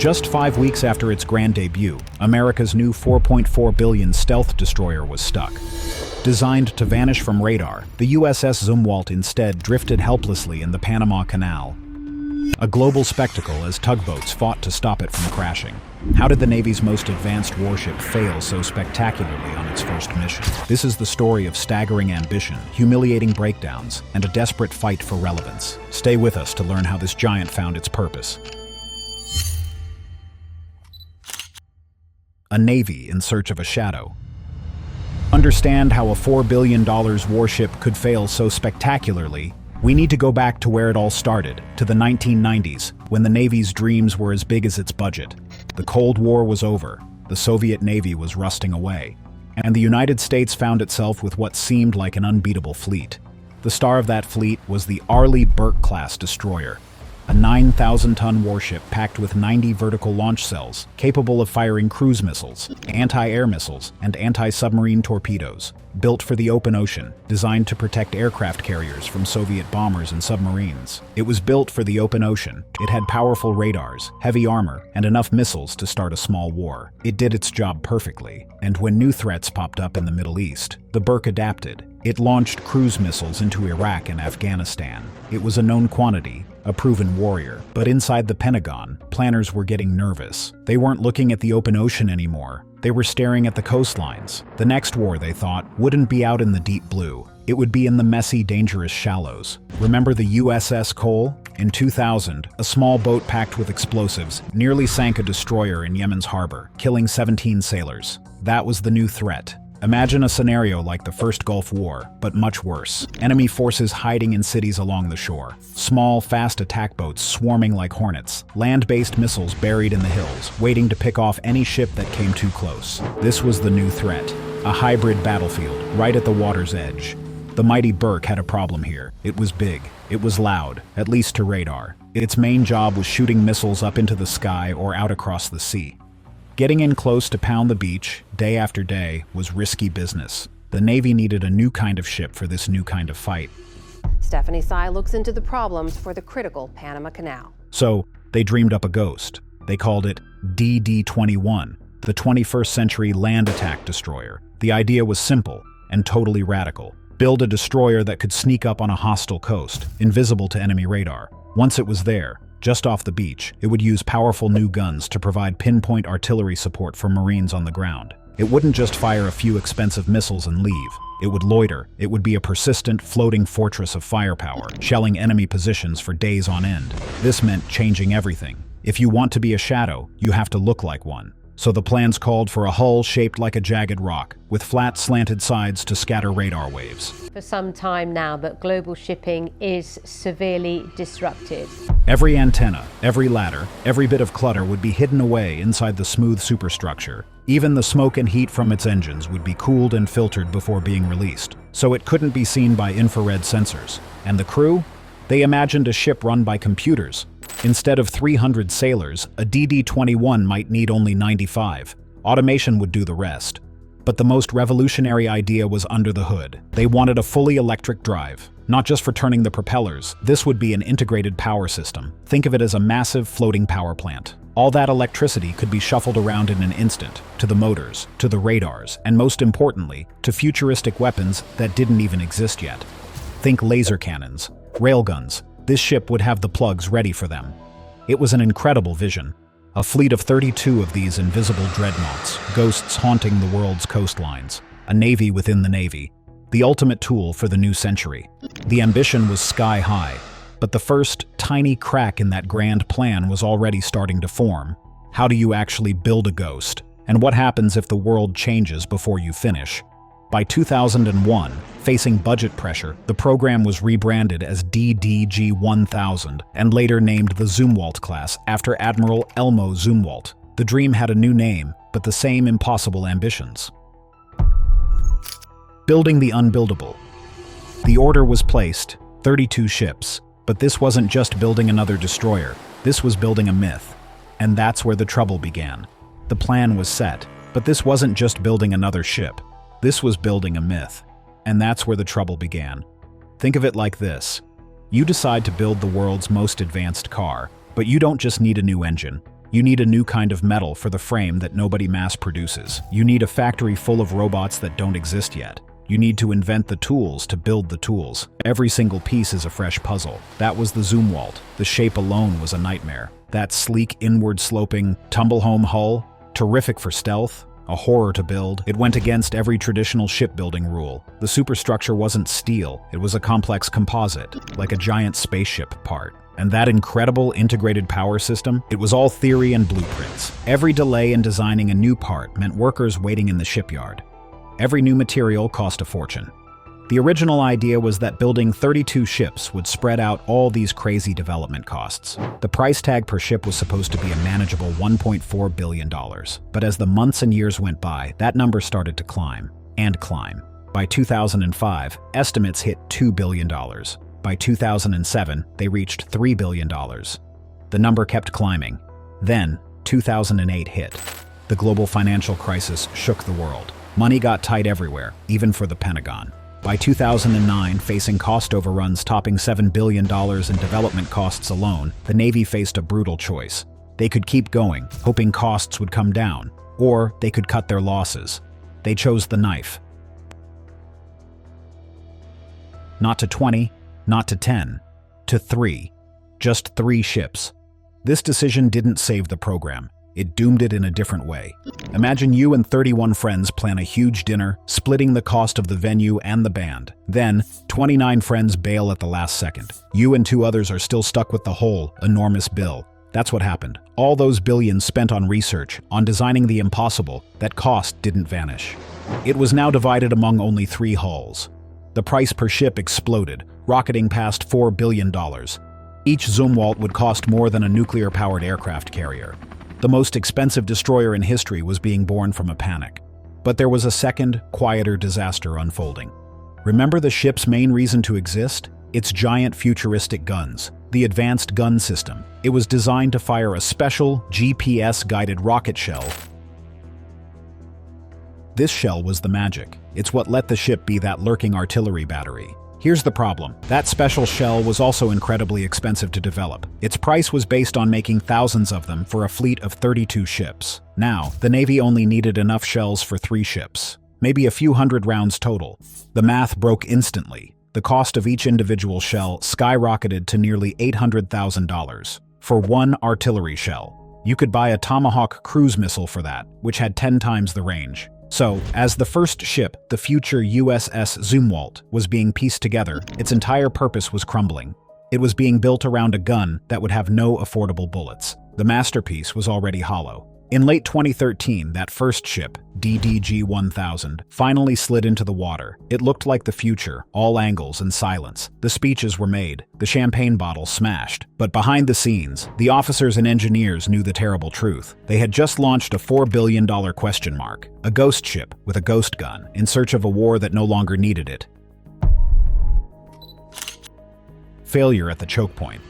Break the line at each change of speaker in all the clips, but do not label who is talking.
Just 5 weeks after its grand debut, America's new $4.4 billion stealth destroyer was stuck. Designed to vanish from radar, the USS Zumwalt instead drifted helplessly in the Panama Canal. A global spectacle as tugboats fought to stop it from crashing. How did the Navy's most advanced warship fail so spectacularly on its first mission? This is the story of staggering ambition, humiliating breakdowns, and a desperate fight for relevance. Stay with us to learn how this giant found its purpose. A navy in search of a shadow. Understand how a $4 billion warship could fail so spectacularly. We need to go back to where it all started, to the 1990s, when the Navy's dreams were as big as its budget. The Cold War was over, the Soviet Navy was rusting away, and the United States found itself with what seemed like an unbeatable fleet. The star of that fleet was the Arleigh Burke-class destroyer, a 9,000-ton warship packed with 90 vertical launch cells, capable of firing cruise missiles, anti-air missiles, and anti-submarine torpedoes. Built for the open ocean, designed to protect aircraft carriers from Soviet bombers and submarines. It was built for the open ocean. It had powerful radars, heavy armor, and enough missiles to start a small war. It did its job perfectly, and when new threats popped up in the Middle East, the Burke adapted. It launched cruise missiles into Iraq and Afghanistan. It was a known quantity, a proven warrior. But inside the Pentagon, planners were getting nervous. They weren't looking at the open ocean anymore. They were staring at the coastlines. The next war, they thought, wouldn't be out in the deep blue. It would be in the messy, dangerous shallows. Remember the USS Cole? In 2000, a small boat packed with explosives nearly sank a destroyer in Yemen's harbor, killing 17 sailors. That was the new threat. Imagine a scenario like the First Gulf War, but much worse. Enemy forces hiding in cities along the shore. Small, fast attack boats swarming like hornets. Land-based missiles buried in the hills, waiting to pick off any ship that came too close. This was the new threat. A hybrid battlefield, right at the water's edge. The mighty Burke had a problem here. It was big. It was loud, at least to radar. Its main job was shooting missiles up into the sky or out across the sea. Getting in close to pound the beach, day after day, was risky business. The Navy needed a new kind of ship for this new kind of fight.
Stephanie Sy looks into the problems for the critical Panama Canal.
So, they dreamed up a ghost. They called it DD-21, the 21st century land attack destroyer. The idea was simple and totally radical. Build a destroyer that could sneak up on a hostile coast, invisible to enemy radar. Once it was there, just off the beach, it would use powerful new guns to provide pinpoint artillery support for Marines on the ground. It wouldn't just fire a few expensive missiles and leave. It would loiter. It would be a persistent, floating fortress of firepower, shelling enemy positions for days on end. This meant changing everything. If you want to be a shadow, you have to look like one. So the plans called for a hull shaped like a jagged rock, with flat, slanted sides to scatter radar waves.
For some time now, but global shipping is severely disrupted.
Every antenna, every ladder, every bit of clutter would be hidden away inside the smooth superstructure. Even the smoke and heat from its engines would be cooled and filtered before being released, so it couldn't be seen by infrared sensors. And the crew? They imagined a ship run by computers. Instead of 300 sailors, a DD-21 might need only 95. Automation would do the rest. But the most revolutionary idea was under the hood. They wanted a fully electric drive. Not just for turning the propellers, this would be an integrated power system. Think of it as a massive floating power plant. All that electricity could be shuffled around in an instant, to the motors, to the radars, and most importantly, to futuristic weapons that didn't even exist yet. Think laser cannons, railguns. This ship would have the plugs ready for them. It was an incredible vision. A fleet of 32 of these invisible dreadnoughts, ghosts haunting the world's coastlines. A navy within the navy. The ultimate tool for the new century. The ambition was sky high, but the first tiny crack in that grand plan was already starting to form. How do you actually build a ghost? And what happens if the world changes before you finish? By 2001, facing budget pressure, the program was rebranded as DDG-1000 and later named the Zumwalt class after Admiral Elmo Zumwalt. The dream had a new name, but the same impossible ambitions. Building the unbuildable. The order was placed, 32 ships, but this wasn't just building another destroyer. This was building a myth. And that's where the trouble began. The plan was set, but this wasn't just building another ship. This was building a myth, and that's where the trouble began. Think of it like this. You decide to build the world's most advanced car, but you don't just need a new engine. You need a new kind of metal for the frame that nobody mass produces. You need a factory full of robots that don't exist yet. You need to invent the tools to build the tools. Every single piece is a fresh puzzle. That was the Zumwalt. The shape alone was a nightmare. That sleek, inward-sloping, tumble-home hull, terrific for stealth, a horror to build. It went against every traditional shipbuilding rule. The superstructure wasn't steel. It was a complex composite, like a giant spaceship part. And that incredible integrated power system, it was all theory and blueprints. Every delay in designing a new part meant workers waiting in the shipyard. Every new material cost a fortune. The original idea was that building 32 ships would spread out all these crazy development costs. The price tag per ship was supposed to be a manageable $1.4 billion. But as the months and years went by, that number started to climb and climb. By 2005, estimates hit $2 billion. By 2007, they reached $3 billion. The number kept climbing. Then, 2008 hit. The global financial crisis shook the world. Money got tight everywhere, even for the Pentagon. By 2009, facing cost overruns topping $7 billion in development costs alone, the Navy faced a brutal choice. They could keep going, hoping costs would come down, or they could cut their losses. They chose the knife. Not to 20, not to 10, to 3. Just 3 ships. This decision didn't save the program. It doomed it in a different way. Imagine you and 31 friends plan a huge dinner, splitting the cost of the venue and the band. Then, 29 friends bail at the last second. You and 2 others are still stuck with the whole, enormous bill. That's what happened. All those billions spent on research, on designing the impossible, that cost didn't vanish. It was now divided among only 3 hulls. The price per ship exploded, rocketing past $4 billion. Each Zumwalt would cost more than a nuclear-powered aircraft carrier. The most expensive destroyer in history was being born from a panic. But there was a second, quieter disaster unfolding. Remember the ship's main reason to exist? Its giant futuristic guns. The Advanced Gun System. It was designed to fire a special, GPS-guided rocket shell. This shell was the magic. It's what let the ship be that lurking artillery battery. Here's the problem. That special shell was also incredibly expensive to develop. Its price was based on making thousands of them for a fleet of 32 ships. Now, the Navy only needed enough shells for 3 ships. Maybe a few hundred rounds total. The math broke instantly. The cost of each individual shell skyrocketed to nearly $800,000. For one artillery shell. You could buy a Tomahawk cruise missile for that, which had 10 times the range. So, as the first ship, the future USS Zumwalt, was being pieced together, its entire purpose was crumbling. It was being built around a gun that would have no affordable bullets. The masterpiece was already hollow. In late 2013, that first ship, DDG-1000, finally slid into the water. It looked like the future, all angles and silence. The speeches were made, the champagne bottle smashed. But behind the scenes, the officers and engineers knew the terrible truth. They had just launched a $4 billion question mark, a ghost ship with a ghost gun, in search of a war that no longer needed it. Failure at the choke point.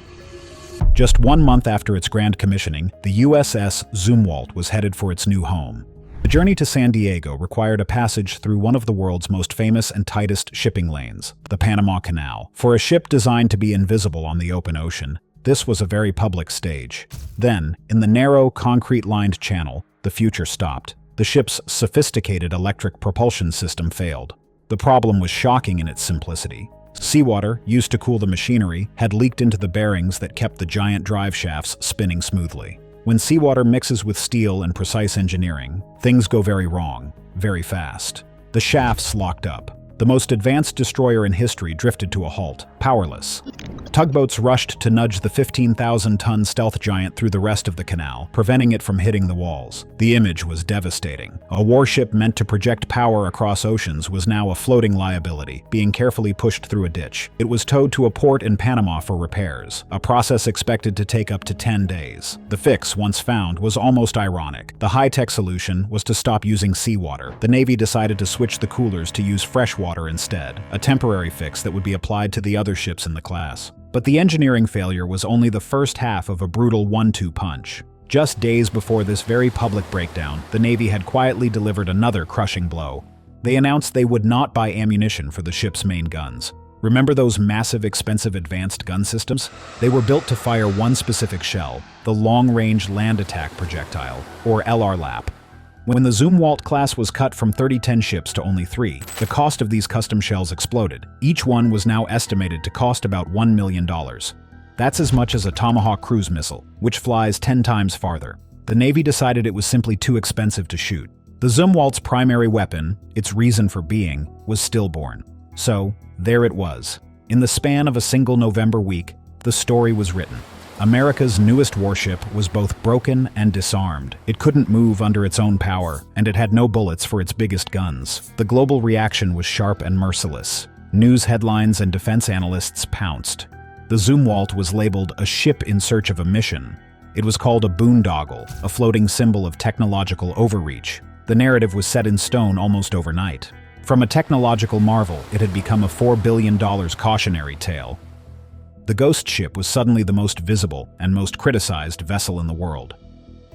Just 1 month after its grand commissioning, the USS Zumwalt was headed for its new home. The journey to San Diego required a passage through one of the world's most famous and tightest shipping lanes, the Panama Canal. For a ship designed to be invisible on the open ocean, this was a very public stage. Then, in the narrow, concrete-lined channel, the future stopped. The ship's sophisticated electric propulsion system failed. The problem was shocking in its simplicity. Seawater, used to cool the machinery, had leaked into the bearings that kept the giant drive shafts spinning smoothly. When seawater mixes with steel and precise engineering, things go very wrong, very fast. The shafts locked up. The most advanced destroyer in history drifted to a halt, powerless. Tugboats rushed to nudge the 15,000-ton stealth giant through the rest of the canal, preventing it from hitting the walls. The image was devastating. A warship meant to project power across oceans was now a floating liability, being carefully pushed through a ditch. It was towed to a port in Panama for repairs, a process expected to take up to 10 days. The fix, once found, was almost ironic. The high-tech solution was to stop using seawater. The Navy decided to switch the coolers to use fresh water instead, a temporary fix that would be applied to the other ships in the class. But the engineering failure was only the first half of a brutal 1-2 punch. Just days before this very public breakdown, the Navy had quietly delivered another crushing blow. They announced they would not buy ammunition for the ship's main guns. Remember those massive, expensive advanced gun systems? They were built to fire one specific shell, the Long-Range Land Attack Projectile, or LRLAP. When the Zumwalt class was cut from 30-10 ships to only 3, the cost of these custom shells exploded. Each one was now estimated to cost about $1 million. That's as much as a Tomahawk cruise missile, which flies 10 times farther. The Navy decided it was simply too expensive to shoot. The Zumwalt's primary weapon, its reason for being, was stillborn. So, there it was. In the span of a single November week, the story was written. America's newest warship was both broken and disarmed. It couldn't move under its own power, and it had no bullets for its biggest guns. The global reaction was sharp and merciless. News headlines and defense analysts pounced. The Zumwalt was labeled a ship in search of a mission. It was called a boondoggle, a floating symbol of technological overreach. The narrative was set in stone almost overnight. From a technological marvel, it had become a $4 billion cautionary tale. The ghost ship was suddenly the most visible and most criticized vessel in the world.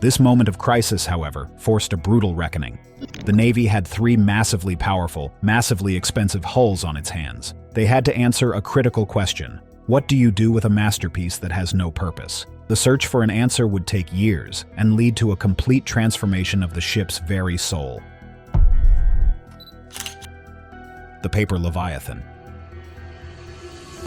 This moment of crisis, however, forced a brutal reckoning. The Navy had 3 massively powerful, massively expensive hulls on its hands. They had to answer a critical question. What do you do with a masterpiece that has no purpose? The search for an answer would take years and lead to a complete transformation of the ship's very soul. The paper Leviathan.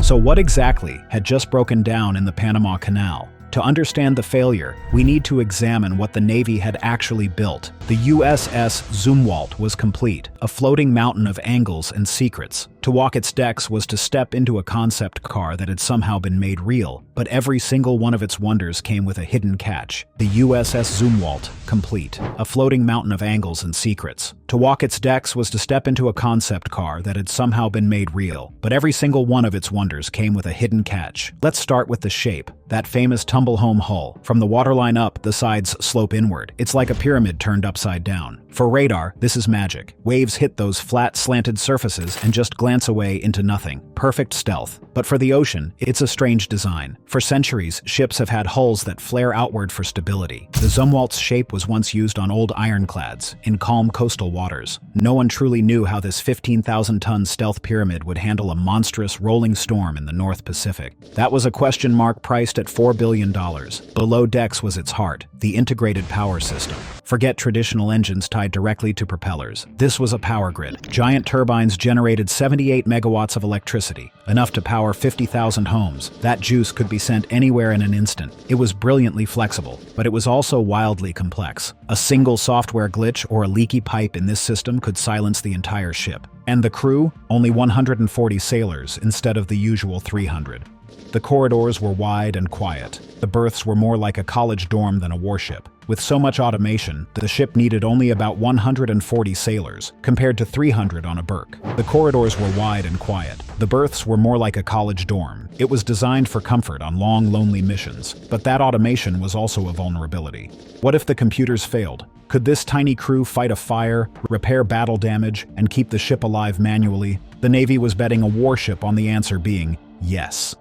So what exactly had just broken down in the Panama Canal? To understand the failure, we need to examine what the Navy had actually built. The USS Zumwalt was complete, a floating mountain of angles and secrets. To walk its decks was to step into a concept car that had somehow been made real, but every single one of its wonders came with a hidden catch. The USS Zumwalt, complete, a floating mountain of angles and secrets. To walk its decks was to step into a concept car that had somehow been made real, but every single one of its wonders came with a hidden catch. Let's start with the shape, that famous tumble-home hull. From the waterline up, the sides slope inward. It's like a pyramid turned upside down. For radar, this is magic. Waves hit those flat, slanted surfaces and just glance away into nothing. Perfect stealth. But for the ocean, it's a strange design. For centuries, ships have had hulls that flare outward for stability. The Zumwalt's shape was once used on old ironclads, in calm coastal waters. No one truly knew how this 15,000-ton stealth pyramid would handle a monstrous rolling storm in the North Pacific. That was a question mark priced at $4 billion. Below decks was its heart, the integrated power system. Forget traditional engines tied directly to propellers. This was a power grid. Giant turbines generated 78 megawatts of electricity, enough to power 50,000 homes. That juice could be sent anywhere in an instant. It was brilliantly flexible, but it was also wildly complex. A single software glitch or a leaky pipe in this system could silence the entire ship. And the crew? Only 140 sailors instead of the usual 300. The corridors were wide and quiet. The berths were more like a college dorm than a warship. With so much automation, the ship needed only about 140 sailors, compared to 300 on a berth. The corridors were wide and quiet. The berths were more like a college dorm. It was designed for comfort on long, lonely missions. But that automation was also a vulnerability. What if the computers failed? Could this tiny crew fight a fire, repair battle damage, and keep the ship alive manually? The Navy was betting a warship on the answer being yes.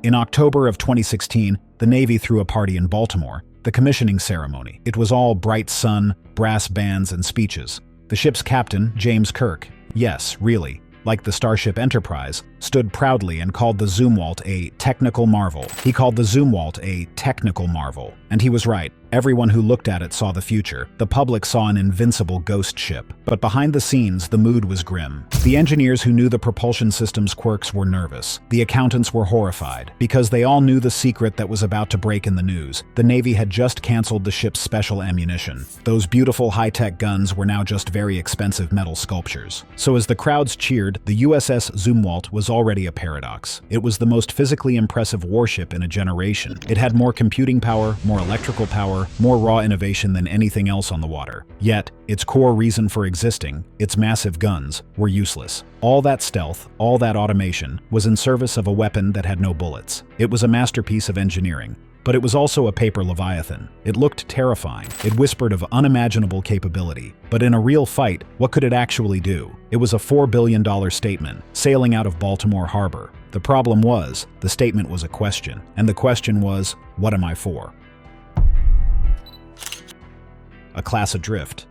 In October of 2016, the Navy threw a party in Baltimore, the commissioning ceremony. It was all bright sun, brass bands, and speeches. The ship's captain, James Kirk, yes, really, like the Starship Enterprise, stood proudly and called the Zumwalt a technical marvel. He called the Zumwalt a technical marvel. And he was right. Everyone who looked at it saw the future. The public saw an invincible ghost ship. But behind the scenes, the mood was grim. The engineers who knew the propulsion system's quirks were nervous. The accountants were horrified, because they all knew the secret that was about to break in the news. The Navy had just canceled the ship's special ammunition. Those beautiful high-tech guns were now just very expensive metal sculptures. So as the crowds cheered, the USS Zumwalt was already a paradox. It was the most physically impressive warship in a generation. It had more computing power, more electrical power, more raw innovation than anything else on the water. Yet, its core reason for existing, its massive guns, were useless. All that stealth, all that automation, was in service of a weapon that had no bullets. It was a masterpiece of engineering. But it was also a paper Leviathan. It looked terrifying. It whispered of unimaginable capability. But in a real fight, what could it actually do? It was a $4 billion statement, sailing out of Baltimore Harbor. The problem was, the statement was a question. And the question was, what am I for? A class adrift.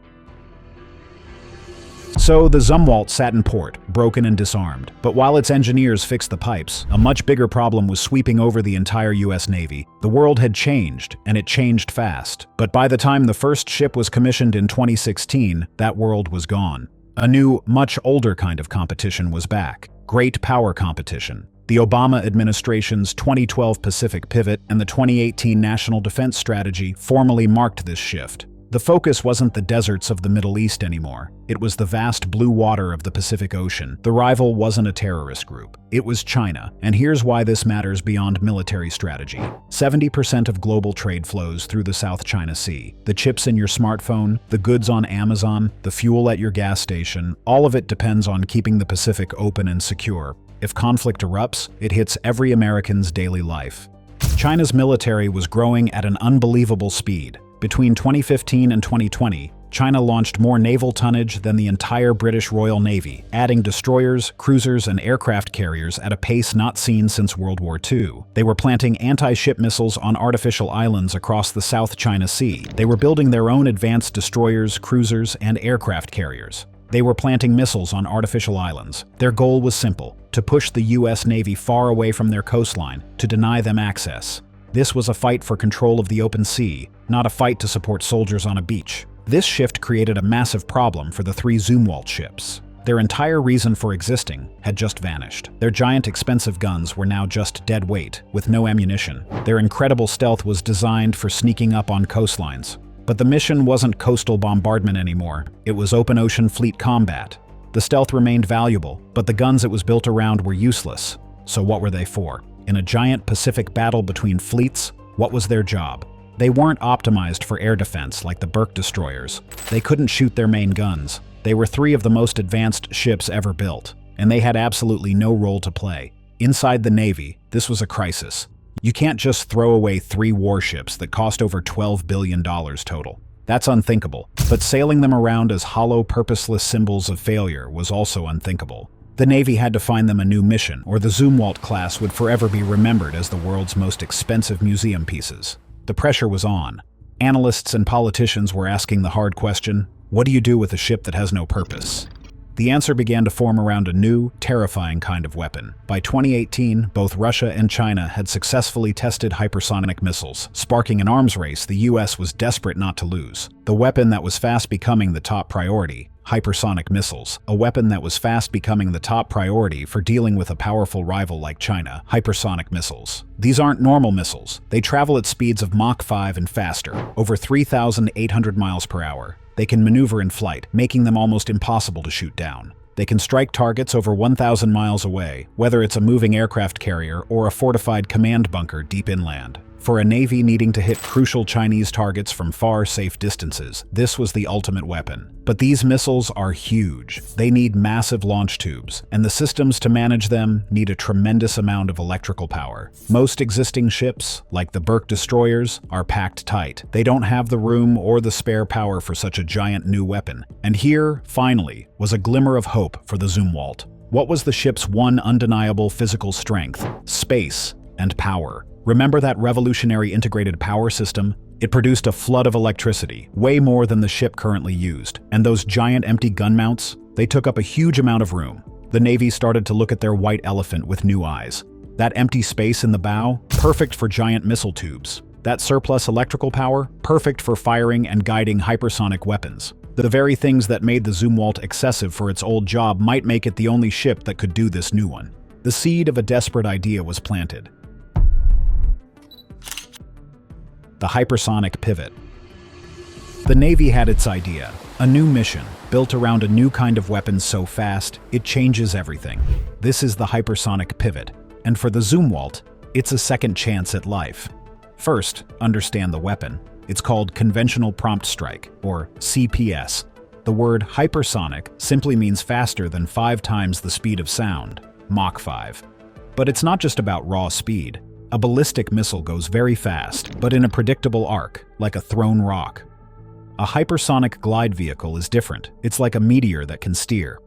So the Zumwalt sat in port, broken and disarmed. But while its engineers fixed the pipes, a much bigger problem was sweeping over the entire US Navy. The world had changed, and it changed fast. But by the time the first ship was commissioned in 2016, that world was gone. A new, much older kind of competition was back. Great power competition. The Obama administration's 2012 Pacific Pivot and the 2018 National Defense Strategy formally marked this shift. The focus wasn't the deserts of the Middle East anymore. It was the vast blue water of the Pacific Ocean. The rival wasn't a terrorist group. It was China. And here's why this matters beyond military strategy. 70% of global trade flows through the South China Sea. The chips in your smartphone, the goods on Amazon, the fuel at your gas station, all of it depends on keeping the Pacific open and secure. If conflict erupts, it hits every American's daily life. China's military was growing at an unbelievable speed. Between 2015 and 2020, China launched more naval tonnage than the entire British Royal Navy, adding destroyers, cruisers, and aircraft carriers at a pace not seen since World War II. They were planting anti-ship missiles on artificial islands across the South China Sea. They were building their own advanced destroyers, cruisers, and aircraft carriers. They were planting missiles on artificial islands. Their goal was simple: to push the US Navy far away from their coastline, to deny them access. This was a fight for control of the open sea, not a fight to support soldiers on a beach. This shift created a massive problem for the 3 Zumwalt ships. Their entire reason for existing had just vanished. Their giant expensive guns were now just dead weight, with no ammunition. Their incredible stealth was designed for sneaking up on coastlines. But the mission wasn't coastal bombardment anymore. It was open ocean fleet combat. The stealth remained valuable, but the guns it was built around were useless. So what were they for? In a giant Pacific battle between fleets, what was their job? They weren't optimized for air defense like the Burke destroyers. They couldn't shoot their main guns. They were 3 of the most advanced ships ever built, and they had absolutely no role to play. Inside the Navy, this was a crisis. You can't just throw away 3 warships that cost over $12 billion total. That's unthinkable. But sailing them around as hollow, purposeless symbols of failure was also unthinkable. The Navy had to find them a new mission, or the Zumwalt class would forever be remembered as the world's most expensive museum pieces. The pressure was on. Analysts and politicians were asking the hard question, what do you do with a ship that has no purpose? The answer began to form around a new, terrifying kind of weapon. By 2018, both Russia and China had successfully tested hypersonic missiles, sparking an arms race the US was desperate not to lose. The weapon that was fast becoming the top priority, hypersonic missiles, a weapon that was fast becoming the top priority for dealing with a powerful rival like China, hypersonic missiles. These aren't normal missiles. They travel at speeds of Mach 5 and faster, over 3,800 miles per hour. They can maneuver in flight, making them almost impossible to shoot down. They can strike targets over 1,000 miles away, whether it's a moving aircraft carrier or a fortified command bunker deep inland. For a navy needing to hit crucial Chinese targets from far, safe distances, this was the ultimate weapon. But these missiles are huge. They need massive launch tubes, and the systems to manage them need a tremendous amount of electrical power. Most existing ships, like the Burke destroyers, are packed tight. They don't have the room or the spare power for such a giant new weapon. And here, finally, was a glimmer of hope for the Zumwalt. What was the ship's one undeniable physical strength? Space and power. Remember that revolutionary integrated power system? It produced a flood of electricity, way more than the ship currently used. And those giant empty gun mounts? They took up a huge amount of room. The Navy started to look at their white elephant with new eyes. That empty space in the bow? Perfect for giant missile tubes. That surplus electrical power? Perfect for firing and guiding hypersonic weapons. The very things that made the Zumwalt excessive for its old job might make it the only ship that could do this new one. The seed of a desperate idea was planted. The hypersonic pivot. The Navy had its idea, a new mission, built around a new kind of weapon so fast, it changes everything. This is the hypersonic pivot, and for the Zumwalt, it's a second chance at life. First, understand the weapon. It's called Conventional Prompt Strike, or CPS. The word hypersonic simply means faster than 5 times the speed of sound, Mach 5. But it's not just about raw speed. A ballistic missile goes very fast, but in a predictable arc, like a thrown rock. A hypersonic glide vehicle is different. It's like a meteor that can steer.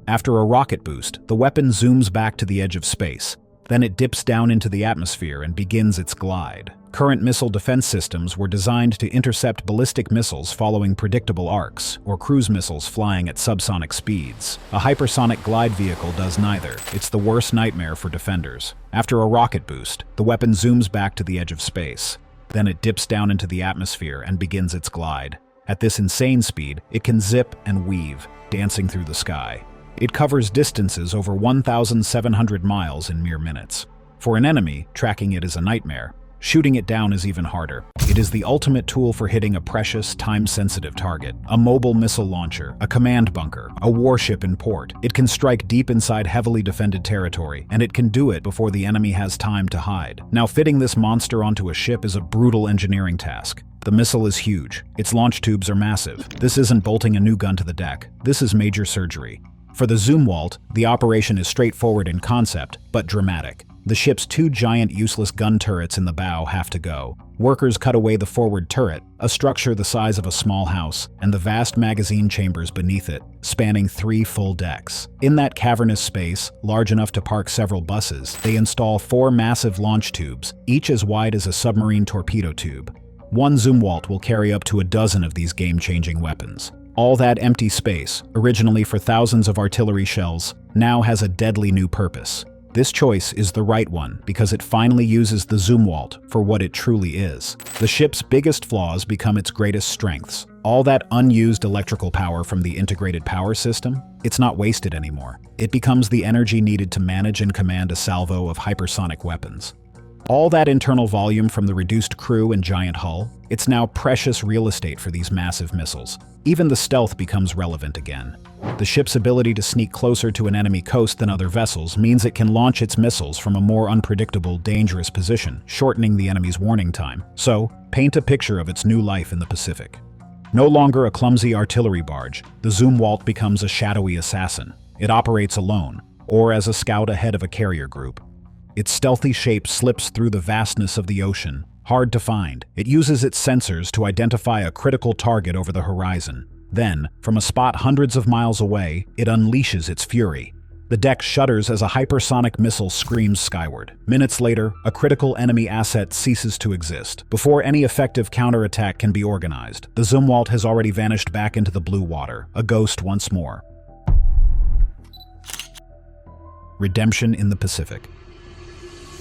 After a rocket boost, the weapon zooms back to the edge of space. Then it dips down into the atmosphere and begins its glide. Current missile defense systems were designed to intercept ballistic missiles following predictable arcs, or cruise missiles flying at subsonic speeds. A hypersonic glide vehicle does neither. It's the worst nightmare for defenders. After a rocket boost, the weapon zooms back to the edge of space. Then it dips down into the atmosphere and begins its glide. At this insane speed, it can zip and weave, dancing through the sky. It covers distances over 1,700 miles in mere minutes. For an enemy, tracking it is a nightmare. Shooting it down is even harder. It is the ultimate tool for hitting a precious, time-sensitive target. A mobile missile launcher, a command bunker, a warship in port. It can strike deep inside heavily defended territory, and it can do it before the enemy has time to hide. Now, fitting this monster onto a ship is a brutal engineering task. The missile is huge. Its launch tubes are massive. This isn't bolting a new gun to the deck. This is major surgery. For the Zumwalt, the operation is straightforward in concept, but dramatic. The ship's two giant useless gun turrets in the bow have to go. Workers cut away the forward turret, a structure the size of a small house, and the vast magazine chambers beneath it, spanning 3 full decks. In that cavernous space, large enough to park several buses, they install 4 massive launch tubes, each as wide as a submarine torpedo tube. One Zumwalt will carry up to a dozen of these game-changing weapons. All that empty space, originally for thousands of artillery shells, now has a deadly new purpose. This choice is the right one because it finally uses the Zumwalt for what it truly is. The ship's biggest flaws become its greatest strengths. All that unused electrical power from the integrated power system, it's not wasted anymore. It becomes the energy needed to manage and command a salvo of hypersonic weapons. All that internal volume from the reduced crew and giant hull, it's now precious real estate for these massive missiles. Even the stealth becomes relevant again. The ship's ability to sneak closer to an enemy coast than other vessels means it can launch its missiles from a more unpredictable, dangerous position, shortening the enemy's warning time. So, paint a picture of its new life in the Pacific. No longer a clumsy artillery barge, the Zumwalt becomes a shadowy assassin. It operates alone, or as a scout ahead of a carrier group. Its stealthy shape slips through the vastness of the ocean, hard to find. It uses its sensors to identify a critical target over the horizon. Then, from a spot hundreds of miles away, it unleashes its fury. The deck shudders as a hypersonic missile screams skyward. Minutes later, a critical enemy asset ceases to exist. Before any effective counterattack can be organized, the Zumwalt has already vanished back into the blue water, a ghost once more. Redemption in the Pacific.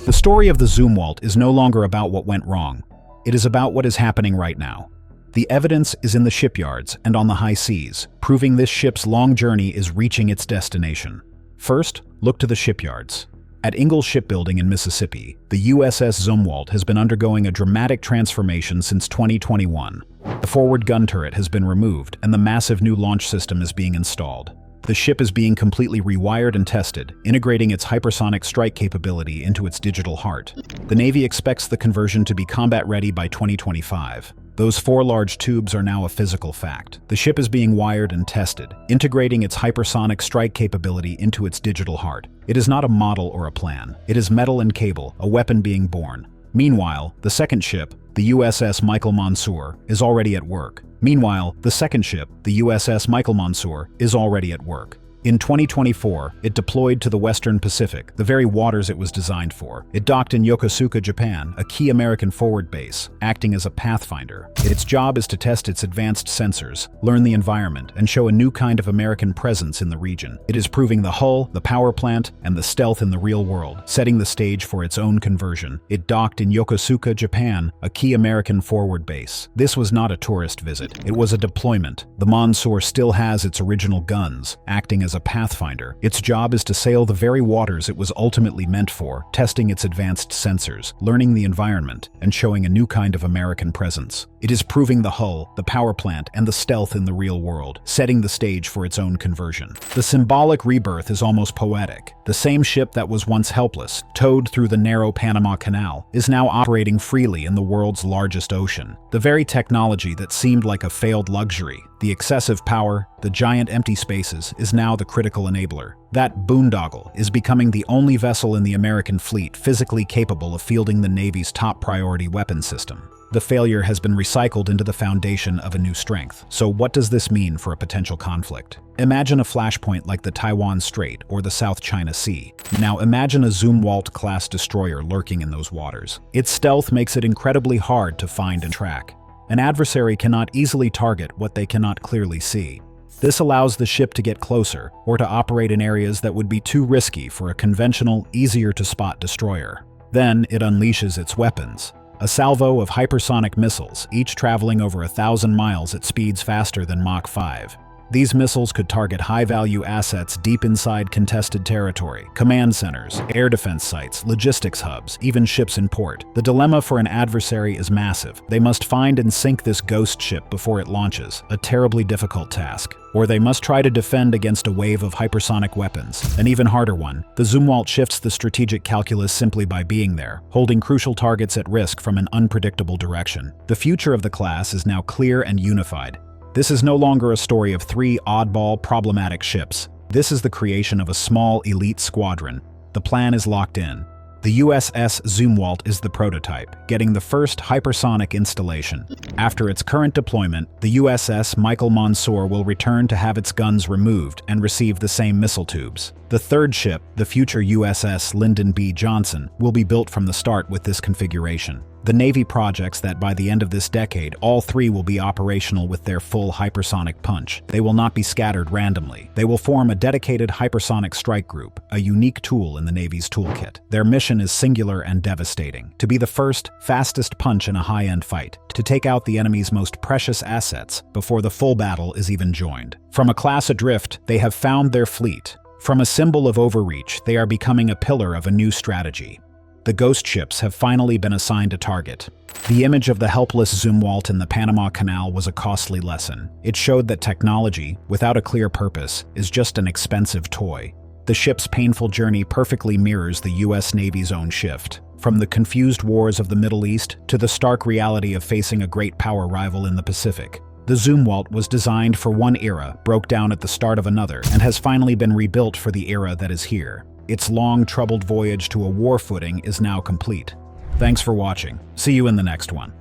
The story of the Zumwalt is no longer about what went wrong. It is about what is happening right now. The evidence is in the shipyards and on the high seas, proving this ship's long journey is reaching its destination. First, look to the shipyards. At Ingalls Shipbuilding in Mississippi, the USS Zumwalt has been undergoing a dramatic transformation since 2021. The forward gun turret has been removed and the massive new launch system is being installed. The ship is being completely rewired and tested, integrating its hypersonic strike capability into its digital heart. The Navy expects the conversion to be combat-ready by 2025. Those 4 large tubes are now a physical fact. The ship is being wired and tested, integrating its hypersonic strike capability into its digital heart. It is not a model or a plan. It is metal and cable, a weapon being born. Meanwhile, the second ship, the USS Michael Mansour, is already at work. Meanwhile, the second ship, the USS Michael Mansour, is already at work. In 2024, it deployed to the Western Pacific, the very waters it was designed for. It docked in Yokosuka, Japan, a key American forward base, acting as a pathfinder. Its job is to test its advanced sensors, learn the environment, and show a new kind of American presence in the region. It is proving the hull, the power plant, and the stealth in the real world, setting the stage for its own conversion. It docked in Yokosuka, Japan, a key American forward base. This was not a tourist visit. It was a deployment. The Mansour still has its original guns, acting as a pathfinder. Its job is to sail the very waters it was ultimately meant for, testing its advanced sensors, learning the environment, and showing a new kind of American presence. It is proving the hull, the power plant, and the stealth in the real world, setting the stage for its own conversion. The symbolic rebirth is almost poetic. The same ship that was once helpless, towed through the narrow Panama Canal, is now operating freely in the world's largest ocean. The very technology that seemed like a failed luxury, the excessive power, the giant empty spaces, is now the critical enabler. That boondoggle is becoming the only vessel in the American fleet physically capable of fielding the Navy's top priority weapon system. The failure has been recycled into the foundation of a new strength. So what does this mean for a potential conflict? Imagine a flashpoint like the Taiwan Strait or the South China Sea. Now imagine a Zumwalt-class destroyer lurking in those waters. Its stealth makes it incredibly hard to find and track. An adversary cannot easily target what they cannot clearly see. This allows the ship to get closer or to operate in areas that would be too risky for a conventional, easier-to-spot destroyer. Then it unleashes its weapons. A salvo of hypersonic missiles, each traveling over 1,000 miles at speeds faster than Mach 5. These missiles could target high-value assets deep inside contested territory, command centers, air defense sites, logistics hubs, even ships in port. The dilemma for an adversary is massive. They must find and sink this ghost ship before it launches, a terribly difficult task. Or they must try to defend against a wave of hypersonic weapons, an even harder one. The Zumwalt shifts the strategic calculus simply by being there, holding crucial targets at risk from an unpredictable direction. The future of the class is now clear and unified. This is no longer a story of 3 oddball, problematic ships. This is the creation of a small, elite squadron. The plan is locked in. The USS Zumwalt is the prototype, getting the first hypersonic installation. After its current deployment, the USS Michael Monsoor will return to have its guns removed and receive the same missile tubes. The third ship, the future USS Lyndon B. Johnson, will be built from the start with this configuration. The Navy projects that by the end of this decade, all 3 will be operational with their full hypersonic punch. They will not be scattered randomly. They will form a dedicated hypersonic strike group, a unique tool in the Navy's toolkit. Their mission is singular and devastating: to be the first, fastest punch in a high-end fight, to take out the enemy's most precious assets before the full battle is even joined. From a class adrift, they have found their fleet. From a symbol of overreach, they are becoming a pillar of a new strategy. The ghost ships have finally been assigned a target. The image of the helpless Zumwalt in the Panama Canal was a costly lesson. It showed that technology, without a clear purpose, is just an expensive toy. The ship's painful journey perfectly mirrors the US Navy's own shift. From the confused wars of the Middle East to the stark reality of facing a great power rival in the Pacific. The Zumwalt was designed for one era, broke down at the start of another, and has finally been rebuilt for the era that is here. Its long, troubled voyage to a war footing is now complete. Thanks for watching. See you in the next one.